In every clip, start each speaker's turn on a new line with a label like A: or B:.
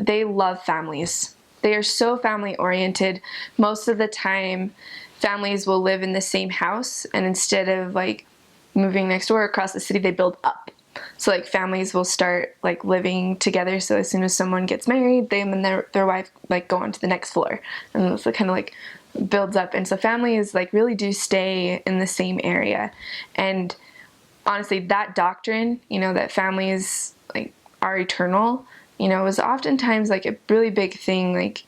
A: they love families. They are so family oriented. Most of the time, families will live in the same house, and instead of like moving next door across the city, they build up. So like families will start like living together. So as soon as someone gets married, them and their wife like go on to the next floor, and so kind of like builds up. And so families like really do stay in the same area. And honestly, that doctrine, that families like are eternal, was oftentimes like a really big thing. Like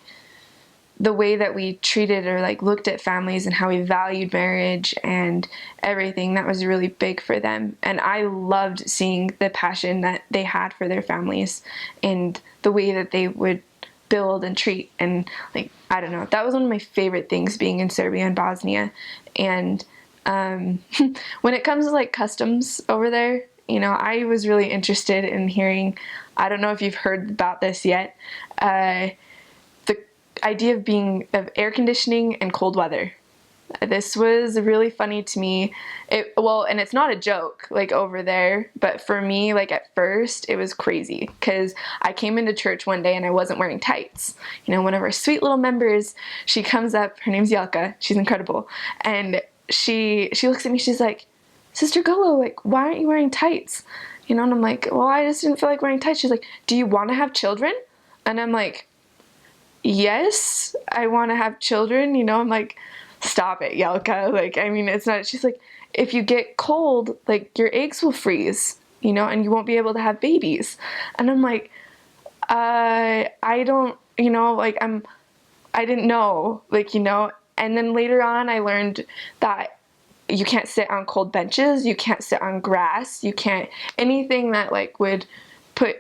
A: the way that we treated or like looked at families and how we valued marriage and everything, that was really big for them. And I loved seeing the passion that they had for their families and the way that they would build and treat. And like, I don't know, that was one of my favorite things being in Serbia and Bosnia. And when it comes to like customs over there, I was really interested in hearing, I don't know if you've heard about this yet, the idea of air conditioning and cold weather. This was really funny to me. And it's not a joke like over there, but for me, like at first it was crazy because I came into church one day and I wasn't wearing tights. One of our sweet little members, she comes up, her name's Yelka, she's incredible. And she looks at me, she's like, Sister Gullo, like, why aren't you wearing tights? And I'm like, well, I just didn't feel like wearing tights. She's like, do you want to have children? And I'm like, yes, I want to have children. I'm like, stop it, Yelka. Like, I mean, it's not, she's like, if you get cold, like your eggs will freeze, and you won't be able to have babies. And I'm like, I don't, like I didn't know, like, and then later on I learned that you can't sit on cold benches, you can't sit on grass, you can't, anything that like would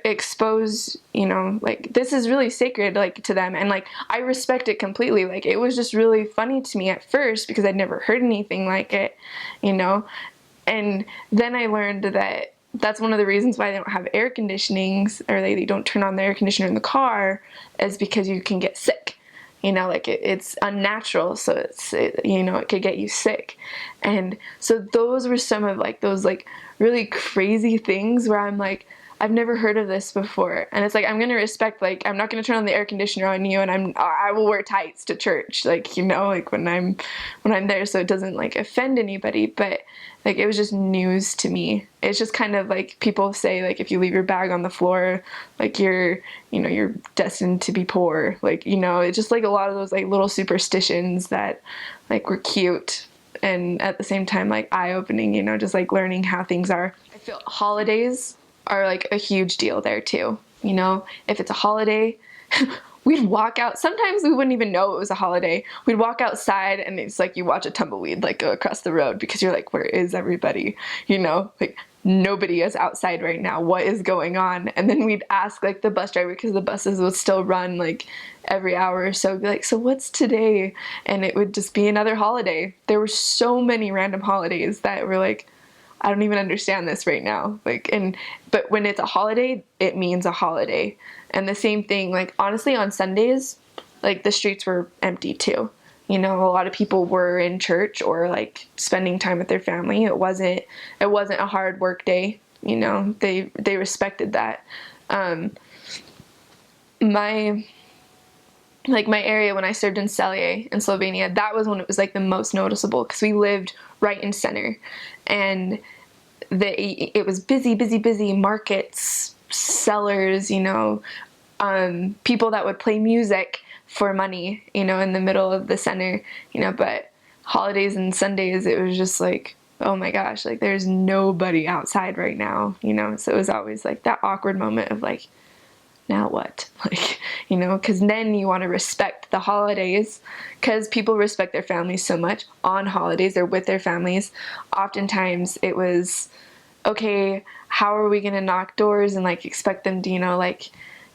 A: expose, like this is really sacred like to them. And like I respect it completely. Like it was just really funny to me at first because I'd never heard anything like it, and then I learned that that's one of the reasons why they don't have air conditionings, or they don't turn on the air conditioner in the car, is because you can get sick. Like it's unnatural, so it could get you sick. And so those were some of like those like really crazy things where I'm like, I've never heard of this before. And it's like, I'm going to respect, like, I'm not going to turn on the air conditioner on you, and I will wear tights to church, like, like when I'm there, so it doesn't like offend anybody. But like, it was just news to me. It's just kind of like people say, like, if you leave your bag on the floor, like you're destined to be poor. Like, it's just like a lot of those like little superstitions that like were cute. And at the same time, like eye-opening, just like learning how things are. I feel holidays are like a huge deal there too. If it's a holiday, we'd walk out. Sometimes we wouldn't even know it was a holiday. We'd walk outside and it's like you watch a tumbleweed like go across the road because you're like, where is everybody? Like nobody is outside right now. What is going on? And then we'd ask like the bus driver, because the buses would still run like every hour or so, be like, so what's today? And it would just be another holiday. There were so many random holidays that were like, I don't even understand this right now. Like, but when it's a holiday, it means a holiday. And the same thing, like, honestly, on Sundays, like, the streets were empty too. A lot of people were in church or like spending time with their family. It wasn't a hard work day. They respected that. My area when I served in Celje in Slovenia, that was when it was like the most noticeable because we lived right in center, and it was busy markets, sellers, people that would play music for money, in the middle of the center, but holidays and Sundays, it was just like, oh my gosh, like there's nobody outside right now, so it was always like that awkward moment of like, now what? Like, because then you want to respect the holidays, because people respect their families so much on holidays. They're with their families. Oftentimes it was, okay, how are we going to knock doors and like expect them to, like,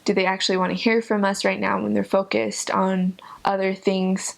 A: do they actually want to hear from us right now when they're focused on other things?